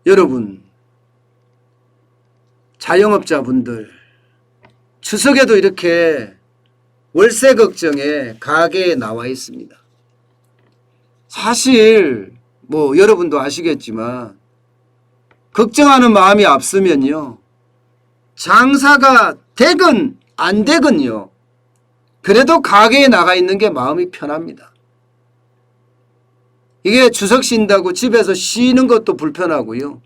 여러분, 자영업자분들 추석에도 이렇게 월세 걱정에 가게에 나와 있습니다. 사실 뭐 여러분도 아시겠지만 걱정하는 마음이 앞서면요, 장사가 되건 안 되건요, 그래도 가게에 나가 있는 게 마음이 편합니다. 이게 추석 쉰다고 집에서 쉬는 것도 불편하고요,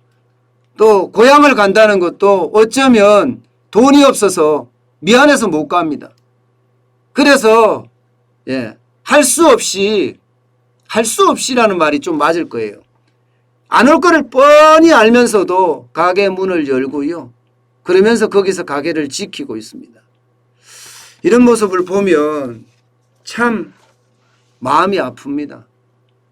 또 고향을 간다는 것도 어쩌면 돈이 없어서 미안해서 못 갑니다. 그래서 할 수 없이라는 말이 좀 맞을 거예요. 안 올 거를 뻔히 알면서도 가게 문을 열고요, 그러면서 거기서 가게를 지키고 있습니다. 이런 모습을 보면 참 마음이 아픕니다.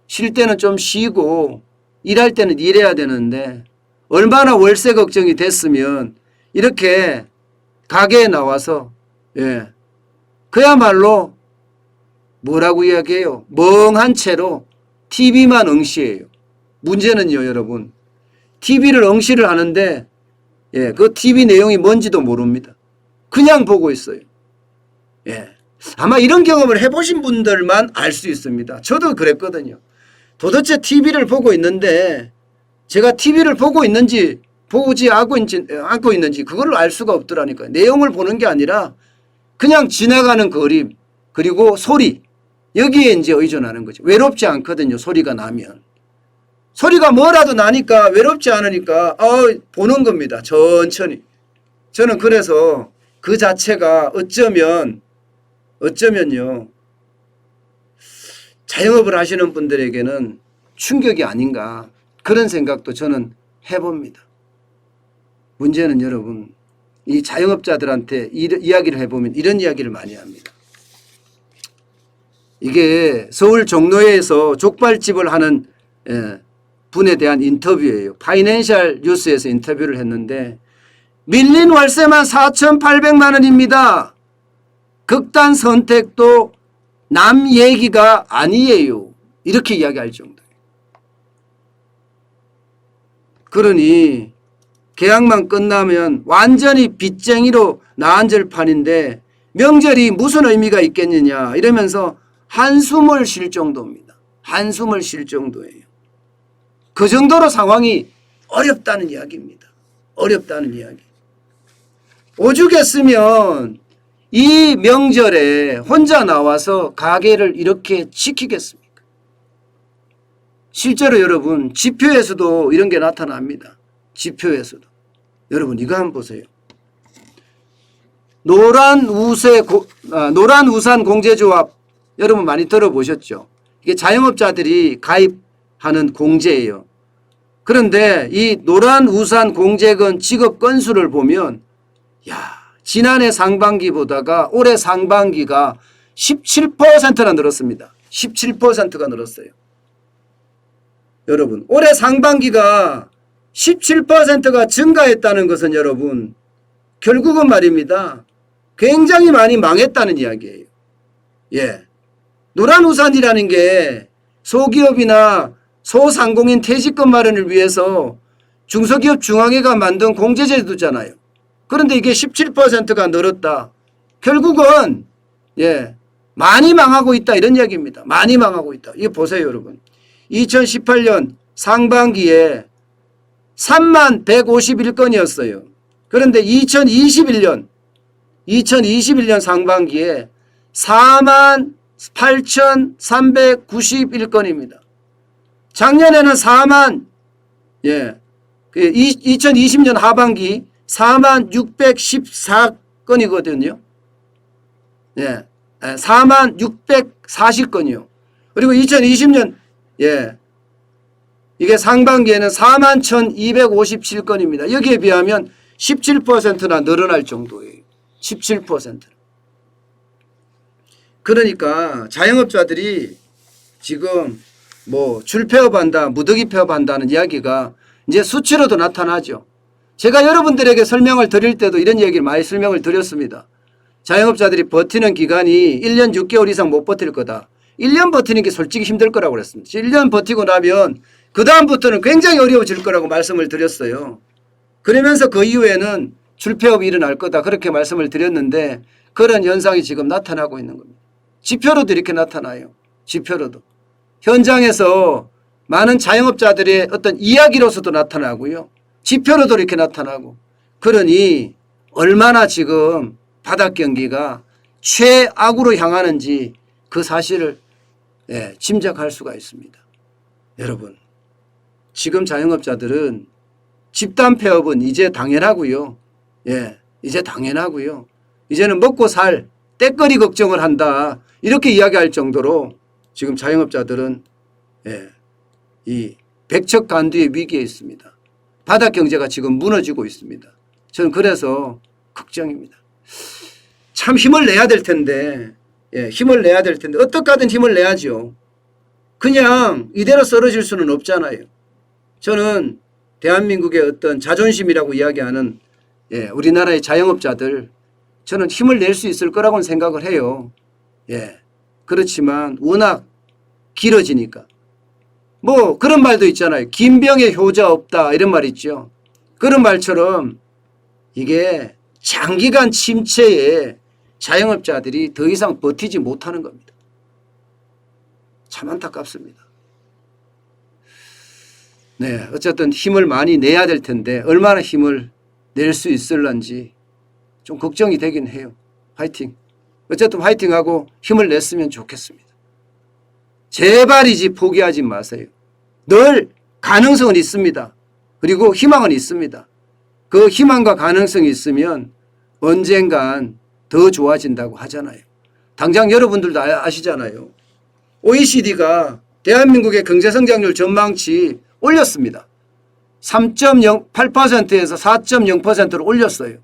쉴 때는 좀 쉬고 일할 때는 일해야 되는데 얼마나 월세 걱정이 됐으면 이렇게 가게에 나와서 그야말로 뭐라고 이야기해요? 멍한 채로 TV만 응시해요. 문제는요, 여러분, TV를 응시를 하는데 그 TV 내용이 뭔지도 모릅니다. 그냥 보고 있어요. 아마 이런 경험을 해보신 분들만 알 수 있습니다. 저도 그랬거든요. 도대체 TV를 보고 있는데 제가 TV를 보고 있는지 보지 않고 있는지 그걸 알 수가 없더라니까요. 내용을 보는 게 아니라 그냥 지나가는 그림 그리고 소리, 여기에 이제 의존하는 거죠. 외롭지 않거든요, 소리가 나면. 소리가 뭐라도 나니까 외롭지 않으니까 보는 겁니다, 천천히. 저는 그래서 그 자체가 어쩌면요, 자영업을 하시는 분들에게는 충격이 아닌가, 그런 생각도 저는 해봅니다. 문제는 여러분, 이 자영업자들한테 이야기를 해보면 이런 이야기를 많이 합니다. 이게 서울 종로에서 족발집을 하는 분에 대한 인터뷰예요. 파이낸셜 뉴스에서 인터뷰를 했는데, 밀린 월세만 4,800만 원입니다. 극단 선택도 남 얘기가 아니에요. 이렇게 이야기할 정도예요. 그러니 계약만 끝나면 완전히 빚쟁이로 나앉을 판인데 명절이 무슨 의미가 있겠느냐 이러면서 한숨을 쉴 정도입니다. 한숨을 쉴 정도예요. 그 정도로 상황이 어렵다는 이야기입니다. 어렵다는 이야기. 오죽했으면 이 명절에 혼자 나와서 가게를 이렇게 지키겠습니까? 실제로 여러분, 지표에서도 이런 게 나타납니다. 지표에서도. 여러분, 이거 한번 보세요. 노란우산 공제조합, 여러분 많이 들어보셨죠? 이게 자영업자들이 가입하는 공제예요. 그런데 이 노란우산 공제금 지급 건수를 보면 지난해 상반기보다가 올해 상반기가 17%나 늘었습니다. 17%가 늘었어요. 여러분, 올해 상반기가 17%가 증가했다는 것은 여러분, 결국은 말입니다, 굉장히 많이 망했다는 이야기예요. 노란우산이라는 게 소기업이나 소상공인 퇴직금 마련을 위해서 중소기업 중앙회가 만든 공제제도잖아요. 그런데 이게 17%가 늘었다. 결국은 많이 망하고 있다, 이런 이야기입니다. 많이 망하고 있다. 이거 보세요, 여러분. 2018년 상반기에 3만 151건이었어요. 그런데 2021년 상반기에 4만 8,391건입니다. 작년에는 2020년 하반기 4만 614건이거든요. 4만 640건이요. 그리고 2020년 이게 상반기에는 4만 1,257건입니다. 여기에 비하면 17%나 늘어날 정도예요. 17%. 그러니까 자영업자들이 지금 뭐 줄폐업한다, 무더기 폐업한다는 이야기가 이제 수치로도 나타나죠. 제가 여러분들에게 설명을 드릴 때도 이런 얘기를 많이 설명을 드렸습니다. 자영업자들이 버티는 기간이 1년 6개월 이상 못 버틸 거다. 1년 버티는 게 솔직히 힘들 거라고 그랬습니다. 1년 버티고 나면 그 다음부터는 굉장히 어려워질 거라고 말씀을 드렸어요. 그러면서 그 이후에는 줄폐업이 일어날 거다 그렇게 말씀을 드렸는데 그런 현상이 지금 나타나고 있는 겁니다. 지표로도 이렇게 나타나요. 지표로도. 현장에서 많은 자영업자들의 어떤 이야기로서도 나타나고요. 지표로도 이렇게 나타나고. 그러니 얼마나 지금 바닥 경기가 최악으로 향하는지 그 사실을 짐작할 수가 있습니다. 여러분, 지금 자영업자들은 집단 폐업은 이제 당연하고요. 이제 당연하고요. 이제는 먹고 살 때거리 걱정을 한다. 이렇게 이야기할 정도로 지금 자영업자들은 이 백척간두의 위기에 있습니다. 바닥 경제가 지금 무너지고 있습니다. 저는 그래서 걱정입니다. 참 힘을 내야 될 텐데, 힘을 내야 될 텐데 어떻게 하든 힘을 내야죠. 그냥 이대로 쓰러질 수는 없잖아요. 저는 대한민국의 어떤 자존심이라고 이야기하는 우리나라의 자영업자들 저는 힘을 낼 수 있을 거라고는 생각을 해요. 그렇지만 워낙 길어지니까. 뭐 그런 말도 있잖아요. 긴병에 효자 없다 이런 말 있죠. 그런 말처럼 이게 장기간 침체에 자영업자들이 더 이상 버티지 못하는 겁니다. 참 안타깝습니다. 어쨌든 힘을 많이 내야 될 텐데 얼마나 힘을 낼 수 있을런지 좀 걱정이 되긴 해요. 화이팅. 어쨌든 화이팅하고 힘을 냈으면 좋겠습니다. 제발이지 포기하지 마세요. 늘 가능성은 있습니다. 그리고 희망은 있습니다. 그 희망과 가능성이 있으면 언젠간 더 좋아진다고 하잖아요. 당장 여러분들도 아시잖아요. OECD가 대한민국의 경제성장률 전망치 올렸습니다. 3.08%에서 4.0%로 올렸어요.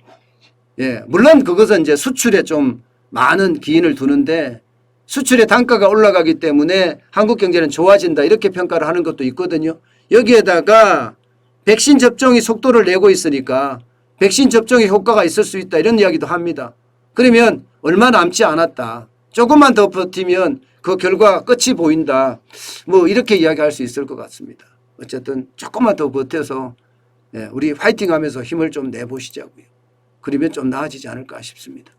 물론 그것은 이제 수출에 좀 많은 기인을 두는데 수출의 단가가 올라가기 때문에 한국 경제는 좋아진다 이렇게 평가를 하는 것도 있거든요. 여기에다가 백신 접종이 속도를 내고 있으니까 백신 접종의 효과가 있을 수 있다 이런 이야기도 합니다. 그러면 얼마 남지 않았다. 조금만 더 버티면 그 결과 끝이 보인다. 뭐 이렇게 이야기할 수 있을 것 같습니다. 어쨌든 조금만 더 버텨서 우리 화이팅하면서 힘을 좀 내보시자고요. 그러면 좀 나아지지 않을까 싶습니다.